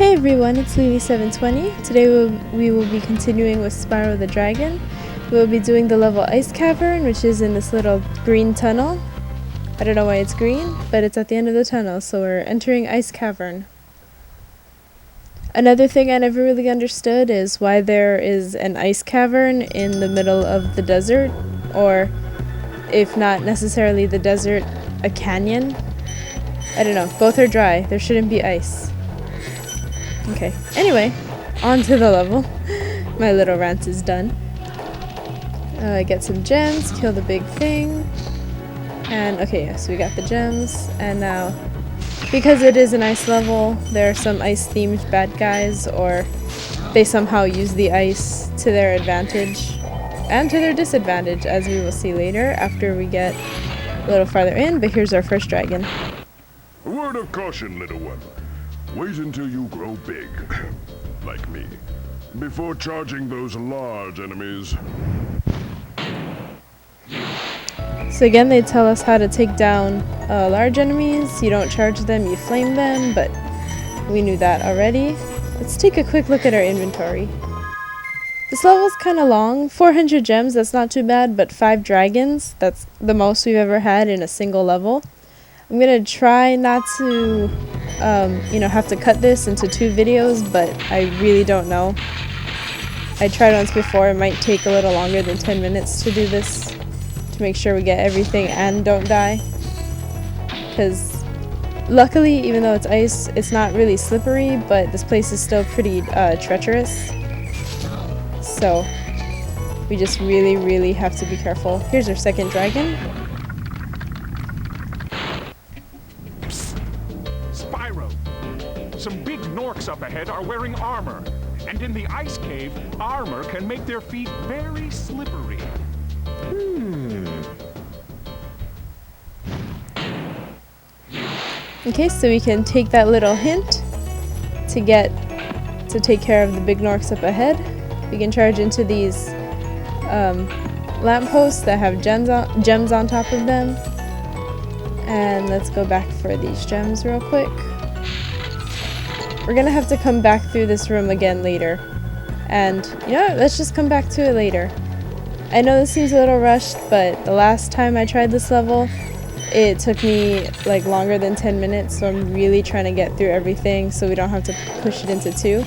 Hey everyone, it's Lily720. Today we will be continuing with Spyro the Dragon. We'll be doing the level Ice Cavern, which is in this little green tunnel. I don't know why it's green, but it's at the end of the tunnel, so we're entering Ice Cavern. Another thing I never really understood is why there is an ice cavern in the middle of the desert, or if not necessarily the desert, a canyon. I don't know, both are dry, there shouldn't be ice. Okay, anyway, on to the level. My little rant is done. Get some gems, kill the big thing. And okay, so we got the gems, and now, because it is an ice level, there are some ice-themed bad guys, or they somehow use the ice to their advantage, and to their disadvantage, as we will see later, after we get a little farther in, but here's our first dragon. A word of caution, little one. Wait until you grow big, like me, before charging those large enemies. So again, they tell us how to take down large enemies. You don't charge them, you flame them, but we knew that already. Let's take a quick look at our inventory. This level's kind of long. 400 gems, that's not too bad, but 5 dragons, that's the most we've ever had in a single level. I'm gonna try not to have to cut this into 2 videos, but I really don't know. I tried once before, it might take a little longer than 10 minutes to do this, to make sure we get everything and don't die. Because luckily, even though it's ice, it's not really slippery, but this place is still pretty treacherous. So we just really have to be careful. Here's our second dragon. Spyro! Some big Norks up ahead are wearing armor, and in the ice cave, armor can make their feet very slippery. Okay, so we can take that little hint to take care of the big Norks up ahead. We can charge into these lampposts that have gems on top of them. And let's go back for these gems real quick. We're gonna have to come back through this room again later. And let's just come back to it later. I know this seems a little rushed, but the last time I tried this level, it took me like longer than 10 minutes, so I'm really trying to get through everything so we don't have to push it into 2.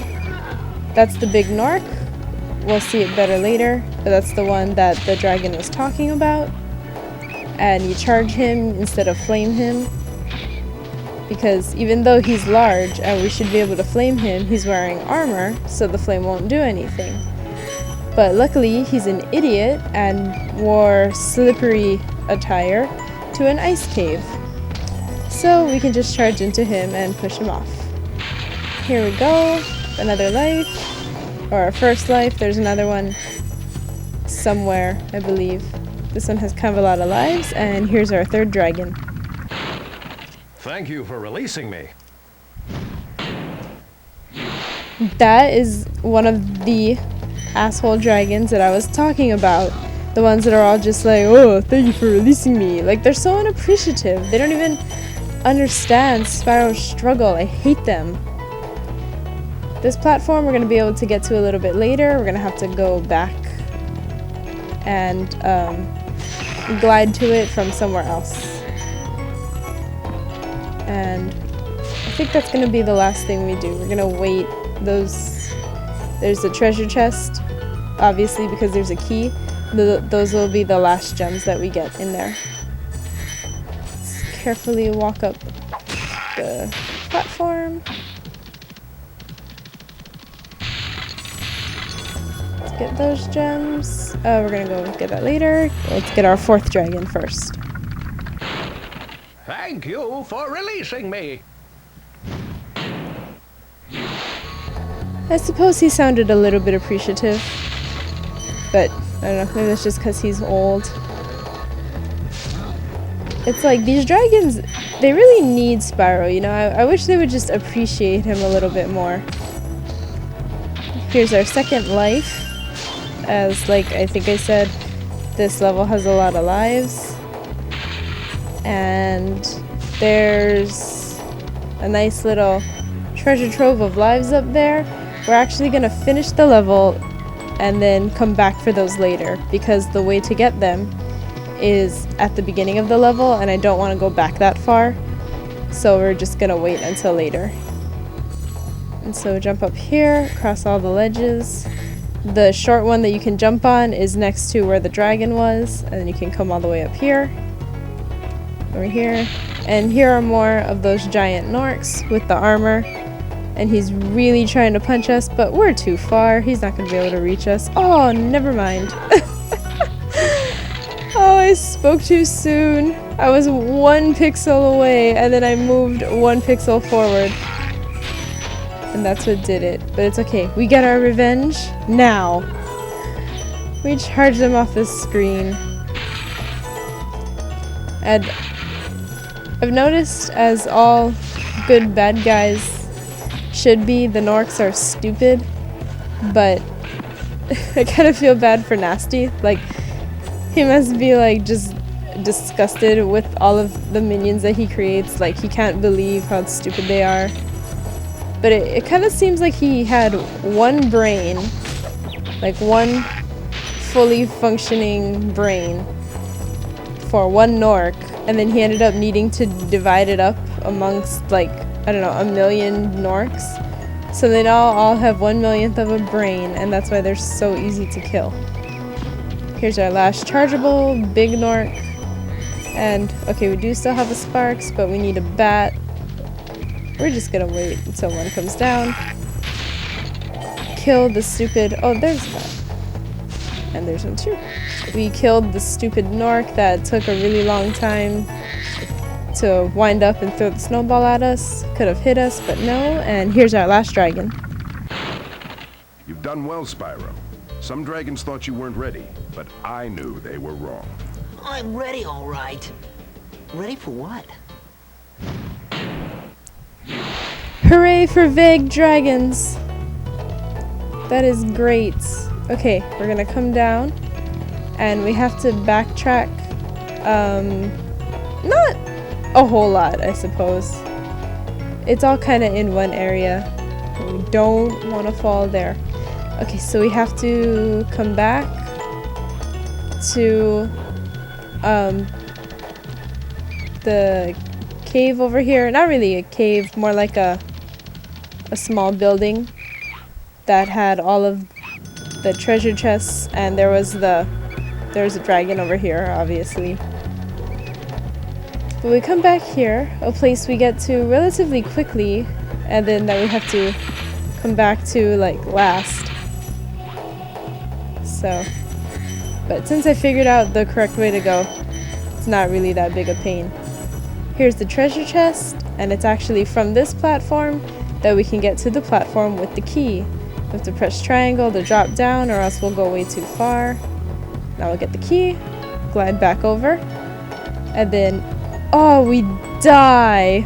That's the big Nork. We'll see it better later, but that's the one that the dragon was talking about. And you charge him instead of flame him, because even though he's large and we should be able to flame him, he's wearing armor, so the flame won't do anything. But luckily, he's an idiot and wore slippery attire to an ice cave. So we can just charge into him and push him off. Here we go, another life, or our first life. There's another one somewhere, I believe. This one has kind of a lot of lives, and here's our third dragon. Thank you for releasing me. That is one of the asshole dragons that I was talking about. The ones that are all just like, oh, thank you for releasing me. Like, they're so unappreciative. They don't even understand Spyro's struggle. I hate them. This platform we're going to be able to get to a little bit later. We're going to have to go back and glide to it from somewhere else. And I think that's going to be the last thing we do. We're going to wait. There's a treasure chest, obviously, because there's a key. Those will be the last gems that we get in there. Let's carefully walk up the platform. Let's get those gems. We're gonna go get that later. Let's get our 4th dragon first. Thank you for releasing me. I suppose he sounded a little bit appreciative, but I don't know, maybe that's just because he's old. It's like, these dragons, they really need Spyro, I wish they would just appreciate him a little bit more. Here's our second life. As, like, I think I said, this level has a lot of lives. And there's a nice little treasure trove of lives up there, we're actually gonna finish the level and then come back for those later, because the way to get them is at the beginning of the level and I don't want to go back that far, so we're just gonna wait until later. And so jump up here, cross all the ledges. The short one that you can jump on is next to where the dragon was, and then you can come all the way up here, over here, and here are more of those giant Norks with the armor. And he's really trying to punch us, but we're too far. He's not going to be able to reach us. Oh, never mind. Oh, I spoke too soon. I was 1 pixel away, and then I moved 1 pixel forward. And that's what did it. But it's okay. We get our revenge now. We charge them off the screen. And I've noticed, as all good bad guys should be, the Norks are stupid, but I kind of feel bad for Nasty. Like, he must be like just disgusted with all of the minions that he creates. Like, he can't believe how stupid they are. But it kind of seems like he had one brain, like one fully functioning brain for one Nork, and then he ended up needing to divide it up amongst, like, I don't know, 1 million Norks. So they now all have 1/1,000,000th of a brain, and that's why they're so easy to kill. Here's our last chargeable, big Nork. And, okay, we do still have a Sparks, but we need a bat. We're just gonna wait until one comes down. Kill the stupid, oh, there's that. And there's one too. We killed the stupid Nork that took a really long time to wind up and throw the snowball at us. Could have hit us, but no. And here's our last dragon. You've done well, Spyro. Some dragons thought you weren't ready, but I knew they were wrong. I'm ready, all right. Ready for what? Hooray for vague dragons! That is great. Okay, we're gonna come down, and we have to backtrack. Not a whole lot, I suppose. It's all kind of in one area. We don't want to fall there. Okay, so we have to come back to the cave over here. Not really a cave, more like a small building that had all of the treasure chests, and there was a dragon over here, obviously. But we come back here, a place we get to relatively quickly, and then that we have to come back to, like, last. So, but since I figured out the correct way to go, it's not really that big a pain. Here's the treasure chest, and it's actually from this platform that we can get to the platform with the key. We have to press triangle to drop down, or else we'll go way too far. Now we'll get the key, glide back over, and then, oh, we die!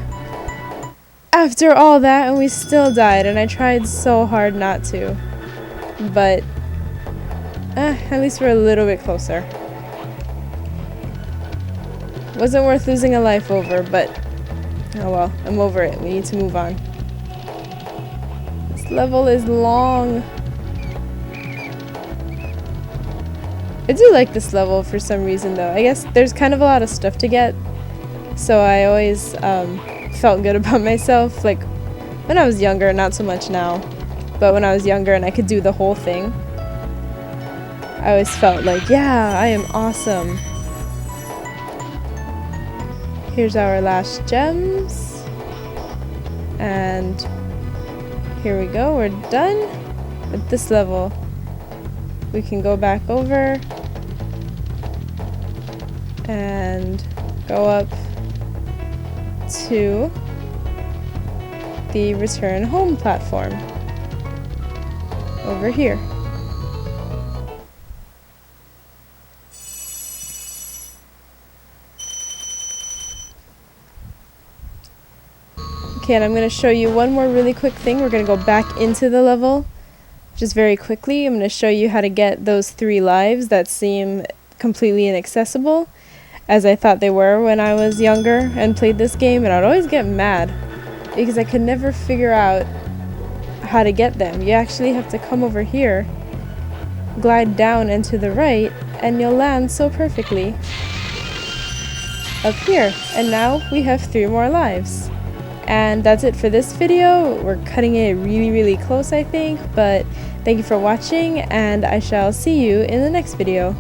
After all that, and we still died, and I tried so hard not to. But, at least we're a little bit closer. Wasn't worth losing a life over, but oh well, I'm over it. We need to move on. This level is long. I do like this level for some reason though. I guess there's kind of a lot of stuff to get, so I always felt good about myself. Like when I was younger, not so much now, but when I was younger and I could do the whole thing, I always felt like, yeah, I am awesome. Here's our last gems, and here we go, we're done with this level. We can go back over and go up to the return home platform over here. Okay, and I'm going to show you one more really quick thing. We're going to go back into the level just very quickly. I'm going to show you how to get those 3 lives that seem completely inaccessible, as I thought they were when I was younger and played this game, and I'd always get mad because I could never figure out how to get them. You actually have to come over here, glide down and to the right, and you'll land so perfectly up here. And now we have 3 more lives. And that's it for this video. We're cutting it really close, I think, but thank you for watching, and I shall see you in the next video.